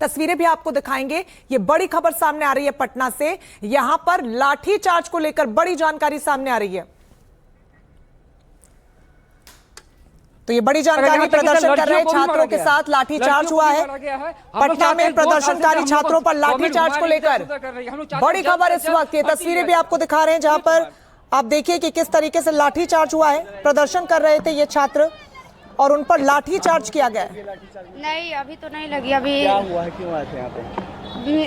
तस्वीरें भी आपको दिखाएंगे। ये बड़ी खबर सामने आ रही है पटना से, यहां पर लाठीचार्ज को लेकर बड़ी जानकारी सामने आ रही है। तो ये बड़ी जानकारी, प्रदर्शन कर रहे छात्रों के साथ लाठीचार्ज हुआ है। पटना में प्रदर्शनकारी छात्रों पर लाठीचार्ज को लेकर बड़ी खबर इस वक्त। ये तस्वीरें भी आपको दिखा रहे हैं जहां पर आप देखिए कि किस तरीके से लाठीचार्ज हुआ है। प्रदर्शन कर रहे थे ये छात्र और उन पर लाठीचार्ज किया गया है। नहीं, अभी तो नहीं लगी। अभी क्या हुआ है, क्यों आए थे यहाँ पे?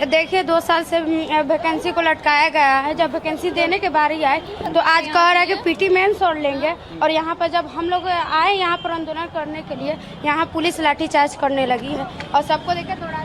देखिए 2 साल से वैकेंसी को लटकाया गया है। जब वैकेंसी देने के बारी आए तो आज कह रहा है कि पीटी मेंस और लेंगे, और यहाँ पर जब हम लोग आए यहाँ पर आंदोलन करने के लिए, यहाँ पुलिस लाठीचार्ज करने लगी है और सबको देखे दौड़ा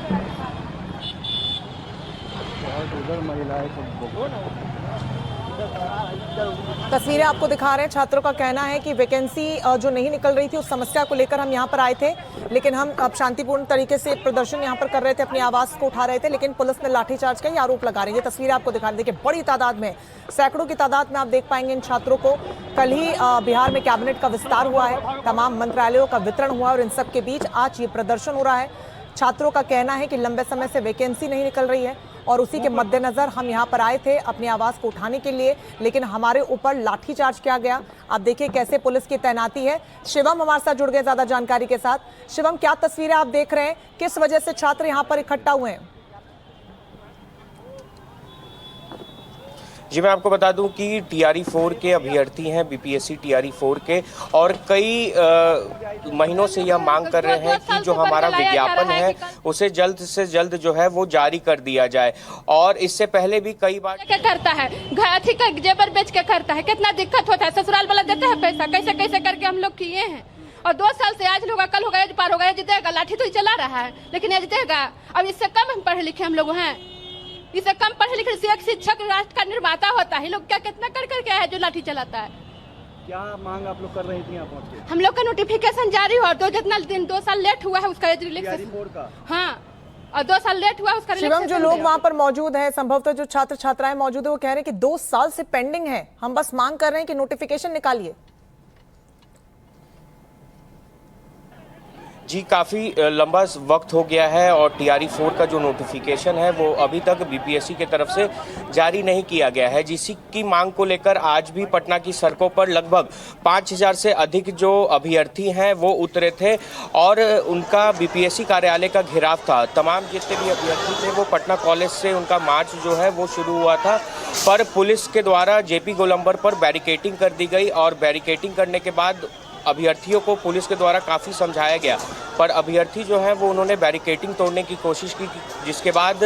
तस्वीरें आपको दिखा रहे हैं। छात्रों का कहना है कि वैकेंसी जो नहीं निकल रही थी उस समस्या को लेकर हम यहाँ पर आए थे, लेकिन हम अब शांतिपूर्ण तरीके से प्रदर्शन यहाँ पर कर रहे थे, अपनी आवाज को उठा रहे थे, लेकिन पुलिस ने लाठीचार्ज का ही आरोप लगा रही है। तस्वीरें आपको दिखा रहे हैं। देखिए बड़ी तादाद में, सैकड़ों की तादाद में आप देख पाएंगे इन छात्रों को। कल ही बिहार में कैबिनेट का विस्तार हुआ है, तमाम मंत्रालयों का वितरण हुआ और इन सब के बीच आज ये प्रदर्शन हो रहा है। छात्रों का कहना है कि लंबे समय से वैकेंसी नहीं निकल रही है और उसी के मद्देनजर हम यहाँ पर आए थे अपनी आवाज को उठाने के लिए, लेकिन हमारे ऊपर लाठीचार्ज किया गया। आप देखिए कैसे पुलिस की तैनाती है। शिवम हमारे साथ जुड़ गए ज्यादा जानकारी के साथ। शिवम, क्या तस्वीरें आप देख रहे हैं, किस वजह से छात्र यहाँ पर इकट्ठा हुए हैं? जी, मैं आपको बता दूं कि टीआरई 4 के अभ्यर्थी हैं, बीपीएससी टीआरई 4 के, और कई महीनों से यह मांग कर रहे हैं कि जो हमारा विज्ञापन है उसे जल्द से जल्द जो है वो जारी कर दिया जाए। और इससे पहले भी कई बार क्या करता है, अथी का जेबर बेच के करता है, कितना दिक्कत होता है। ससुराल वाला देता है पैसा, कैसे कैसे करके हम लोग किए हैं। और 2 साल से आज होगा, कल होगा, एज पार होगा, एज देगा। लाठी तो चला रहा है लेकिन एज देगा। अब इससे कम हम पढ़े लिखे हम लोग हैं, इससे कम पढ़े लिखे एक शिक्षक राष्ट्र का निर्माता होता है। लोग क्या कितना कर करके है जो लाठी चलाता है। क्या मांग आप लोग कर रही थी यहाँ पहुँच के? हम लोग का नोटिफिकेशन जारी हो, तो जितना दिन 2 साल लेट हुआ है उसका का। हाँ, और 2 साल लेट हुआ उसका। शिवम, जो लोग वहां पर मौजूद हैं, संभवतः जो छात्र छात्राएं मौजूद है, वो कह रहे हैं कि 2 साल से पेंडिंग है, हम बस मांग कर रहे हैं कि नोटिफिकेशन निकालिए। जी, काफ़ी लंबा वक्त हो गया है और टीआरई 4 का जो नोटिफिकेशन है वो अभी तक बीपीएससी की तरफ से जारी नहीं किया गया है, जिसी की मांग को लेकर आज भी पटना की सड़कों पर लगभग 5000 से अधिक जो अभ्यर्थी हैं वो उतरे थे और उनका बीपीएससी कार्यालय का घेराव था। तमाम जितने भी अभ्यर्थी थे वो पटना कॉलेज से उनका मार्च जो है वो शुरू हुआ था, पर पुलिस के द्वारा जेपी गोलंबर पर बैरिकेडिंग कर दी गई और बैरिकेडिंग करने के बाद अभ्यर्थियों को पुलिस के द्वारा काफ़ी समझाया गया, पर अभ्यर्थी जो है वो उन्होंने बैरिकेडिंग तोड़ने की कोशिश की, जिसके बाद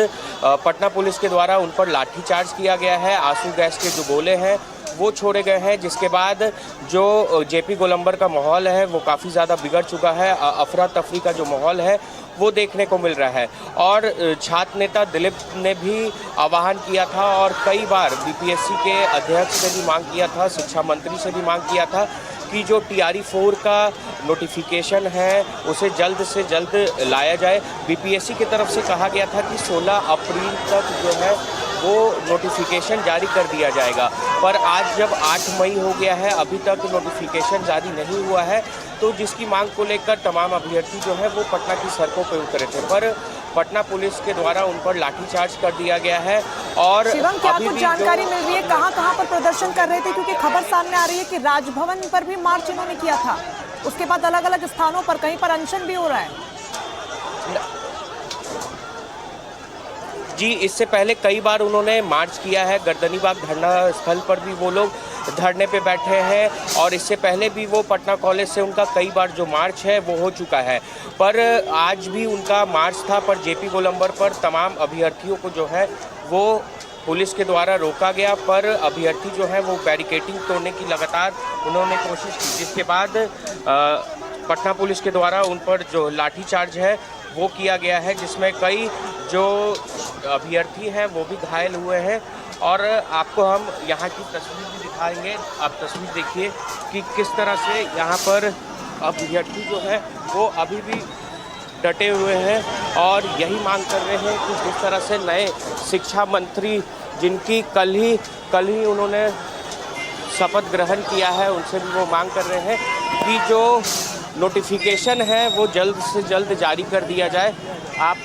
पटना पुलिस के द्वारा उन पर लाठीचार्ज किया गया है। आंसू गैस के जो गोले हैं वो छोड़े गए हैं, जिसके बाद जो जेपी गोलंबर का माहौल है वो काफ़ी ज़्यादा बिगड़ चुका है। अफरा तफरी का जो माहौल है वो देखने को मिल रहा है। और छात्र नेता दिलीप ने भी आह्वान किया था और कई बार बीपीएससी के अध्यक्ष ने भी मांग किया था, शिक्षा मंत्री से भी मांग किया था कि जो टीआरई 4 का नोटिफिकेशन है उसे जल्द से जल्द लाया जाए। बीपीएससी की तरफ से कहा गया था कि 16 अप्रैल तक जो है वो नोटिफिकेशन जारी कर दिया जाएगा, पर आज जब 8 मई हो गया है अभी तक नोटिफिकेशन जारी नहीं हुआ है, तो जिसकी मांग को लेकर तमाम अभ्यर्थी जो है वो पटना की सड़कों पर उतरे थे, पर पटना पुलिस के द्वारा उन पर लाठीचार्ज कर दिया गया है। और शिवम, क्या कुछ जानकारी मिल रही है कहां पर प्रदर्शन कर रहे थे? क्योंकि खबर सामने आ रही है कि राजभवन पर भी मार्च इन्होंने किया था, उसके बाद अलग अलग स्थानों पर कहीं पर अनशन भी हो रहा है। जी, इससे पहले कई बार उन्होंने मार्च किया है, गर्दनीबाग धरना स्थल पर भी वो लोग धरने पे बैठे हैं और इससे पहले भी वो पटना कॉलेज से उनका कई बार जो मार्च है वो हो चुका है, पर आज भी उनका मार्च था, पर जेपी गोलंबर पर तमाम अभ्यर्थियों को जो है वो पुलिस के द्वारा रोका गया, पर अभ्यर्थी जो है वो बैरिकेडिंग तोड़ने की लगातार उन्होंने कोशिश की, जिसके बाद पटना पुलिस के द्वारा उन पर जो लाठीचार्ज है वो किया गया है, जिसमें कई जो अभ्यर्थी हैं वो भी घायल हुए हैं। और आपको हम यहाँ की तस्वीर भी दिखाएंगे, आप तस्वीर देखिए कि किस तरह से यहाँ पर अभ्यर्थी जो है वो अभी भी डटे हुए हैं और यही मांग कर रहे हैं कि जिस तरह से नए शिक्षा मंत्री, जिनकी कल ही उन्होंने शपथ ग्रहण किया है, उनसे भी वो मांग कर रहे हैं कि जो नोटिफिकेशन है वो जल्द से जल्द जारी कर दिया जाए। आप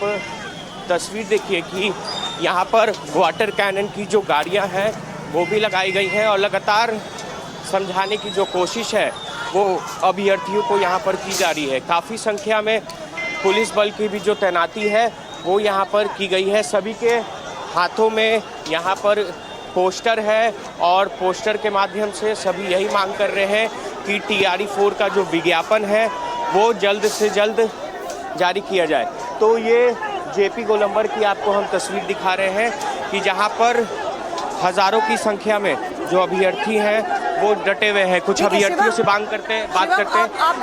तस्वीर देखिए कि यहाँ पर वाटर कैनन की जो गाड़ियाँ हैं वो भी लगाई गई हैं और लगातार समझाने की जो कोशिश है वो अभ्यर्थियों को यहाँ पर की जा रही है। काफ़ी संख्या में पुलिस बल की भी जो तैनाती है वो यहाँ पर की गई है। सभी के हाथों में यहाँ पर पोस्टर है और पोस्टर के माध्यम से सभी यही मांग कर रहे हैं कि TRE-4 का जो विज्ञापन है वो जल्द से जल्द जारी किया जाए। तो ये JP गोलंबर की आपको हम तस्वीर दिखा रहे हैं कि जहाँ पर हज़ारों की संख्या में जो अभ्यर्थी हैं वो डटे हुए हैं। कुछ अभ्यर्थियों से बात करते हैं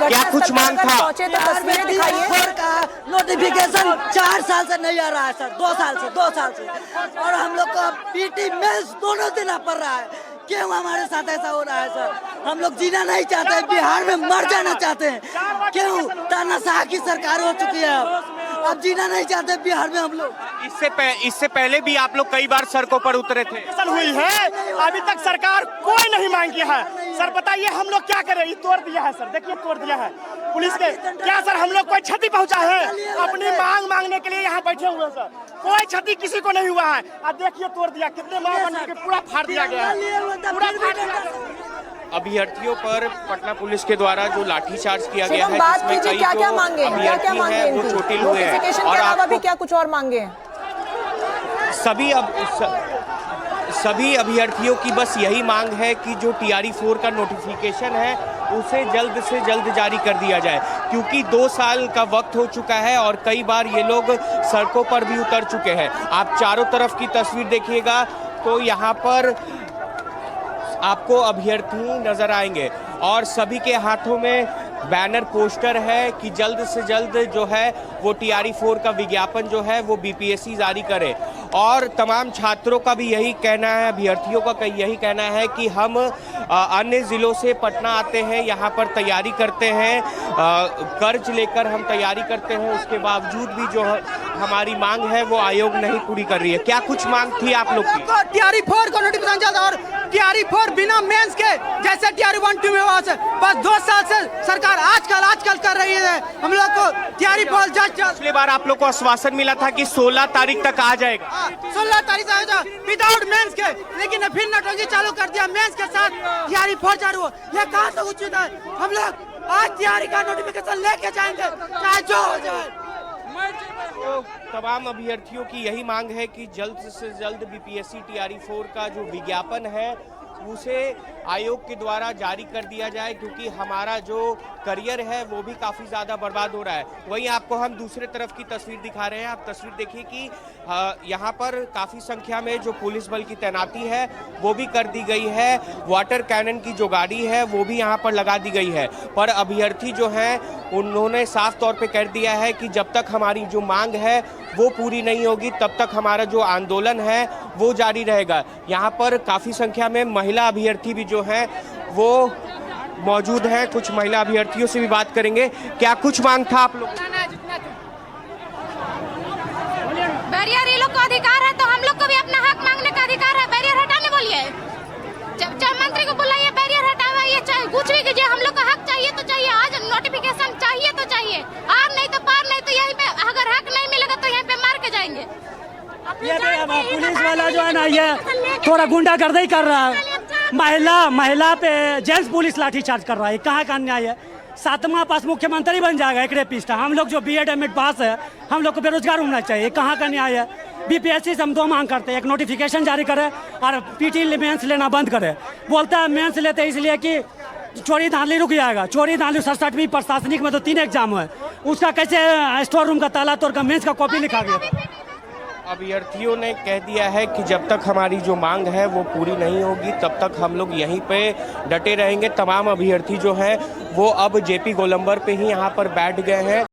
क्या कुछ मांग था? तस्वीरें दिखाइए। नोटिफिकेशन 4 साल से नहीं आ रहा है सर, 2 साल से और हम लोग को PT मेंस दोनों देना पड़ रहा है। क्यों हमारे साथ ऐसा हो रहा है सर? हम लोग जीना नहीं चाहते, बिहार में मर जाना चाहते हैं। क्यों? तानाशाह की सरकार हो चुकी है, अब जीना नहीं चाहते बिहार में हम लोग। इससे पहले भी आप लोग कई बार सड़कों पर उतरे थे। हुई है, अभी तक सरकार कोई नहीं मांग किया है। सर बताइए हम लोग क्या करें? ये तोड़ दिया है सर, देखिए तोड़ दिया है पुलिस के। क्या सर हम लोग कोई क्षति पहुंचा है? अपनी मांग मांगने के लिए यहाँ बैठे हुए सर, कोई क्षति किसी को नहीं हुआ है। अब देखिए तोड़ दिया, कितने मांग बन के पूरा फाड़ दिया गया है। अभ्यर्थियों पर पटना पुलिस के द्वारा जो लाठीचार्ज किया गया है, बात जिसमें कीजिए, कई क्या क्या जो मांगे हैं, क्या क्या अभ्यर्थी मांगे हैं वो इनकी? चोटिल हुए हैं नोटिफिकेशन और के अलावा भी आपको क्या कुछ और मांगे हैं? सभी अभ्यर्थियों की बस यही मांग है कि जो TRE-4 का नोटिफिकेशन है उसे जल्द से जल्द जारी कर दिया जाए, क्योंकि 2 साल का वक्त हो चुका है और कई बार ये लोग सड़कों पर भी उतर चुके हैं। आप चारों तरफ की तस्वीर देखिएगा तो यहाँ पर आपको अभ्यर्थी नजर आएंगे और सभी के हाथों में बैनर पोस्टर है कि जल्द से जल्द जो है वो TRE-4 का विज्ञापन जो है वो BPSC जारी करे। और तमाम छात्रों का भी यही कहना है, अभ्यर्थियों का यही कहना है कि हम अन्य ज़िलों से पटना आते हैं, यहाँ पर तैयारी करते हैं, कर्ज लेकर हम तैयारी करते हैं, उसके बावजूद भी जो हमारी मांग है वो आयोग नहीं पूरी कर रही है। क्या कुछ मांग थी आप लोग की? TRE-4 को नोटिफिकेशन जाता और TRE-4 बिना मेंस के जैसे TRE-1 2 में हुआ से बस 2 साल से सरकार आजकल कर रही है। हम लोग को TRE-4 पिछली बार आप लोग को आश्वासन मिला था कि 16 तारीख तक आ जाएगा। 16 तारीख से आएगा विदाउट मेंस के, लेकिन फिर नौटंकी चालू कर दिया। मेंस के साथ TRE-4 चालू हो, ये कहाँ तक उचित है? हम लोग आज TRE का नोटिफिकेशन लेके जाएंगे चाहे जो हो जाए। तो तमाम अभ्यर्थियों की यही मांग है कि जल्द से जल्द BPSC TRE-4 का जो विज्ञापन है उसे आयोग के द्वारा जारी कर दिया जाए, क्योंकि हमारा जो करियर है वो भी काफ़ी ज़्यादा बर्बाद हो रहा है। वहीं आपको हम दूसरे तरफ की तस्वीर दिखा रहे हैं। आप तस्वीर देखिए कि यहाँ पर काफ़ी संख्या में जो पुलिस बल की तैनाती है वो भी कर दी गई है। वाटर कैनन की जो गाड़ी है वो भी यहाँ पर लगा दी गई है। पर अभ्यर्थी जो हैं उन्होंने साफ तौर पे कर दिया है कि जब तक हमारी जो मांग है वो पूरी नहीं होगी तब तक हमारा जो आंदोलन है वो जारी रहेगा। यहाँ पर काफ़ी संख्या में महिला अभ्यर्थी भी जो हैं वो मौजूद हैं। कुछ महिला अभ्यर्थियों से भी बात करेंगे। क्या कुछ मांग था आप लोग? बैरियर ये लोग को अधिकार है तो हम लोग को भी अपना हक मांगने का अधिकार है। बैरियर हटाने बोलिए, जब मंत्री को बुलाइए, बैरियर हटाइए, चाहे कुछ भी कीजिए, हम लोग का हक चाहिए तो चाहिए। आज नोटिफिकेशन चाहिए तो चाहिए, आर नहीं तो पार नहीं तो यहीं पे अगर हक नहीं मिलेगा तो यहीं पे मार के जाएंगे। ये पुलिस वाला जो है ना ये थोड़ा गुंडागर्दी कर रहा है। महिला पे जेंट्स पुलिस लाठीचार्ज कर रहा है। कहाँ का अन्याय है? 7वां पास मुख्यमंत्री बन जाएगा एक रेपिस्ट। हम लोग जो BEd M.Ed पास है, हम लोग को बेरोजगार होना चाहिए। कहाँ का न्याय है? BPSC से हम 2 मांग करते हैं, एक नोटिफिकेशन जारी करे और PT मेंस लेना बंद करे। बोलता है मेंस लेते इसलिए कि चोरी धांधली रुक जाएगा। चोरी धांधली 67वीं प्रशासनिक में तो 3 एग्जाम है, उसका कैसे स्टोर रूम का ताला तोड़ कर मेंस का कॉपी लिखा गया। अभ्यर्थियों ने कह दिया है कि जब तक हमारी जो मांग है वो पूरी नहीं होगी तब तक हम लोग यहीं पे डटे रहेंगे। तमाम अभ्यर्थी जो हैं वो अब JP गोलंबर पे ही यहाँ पर बैठ गए हैं।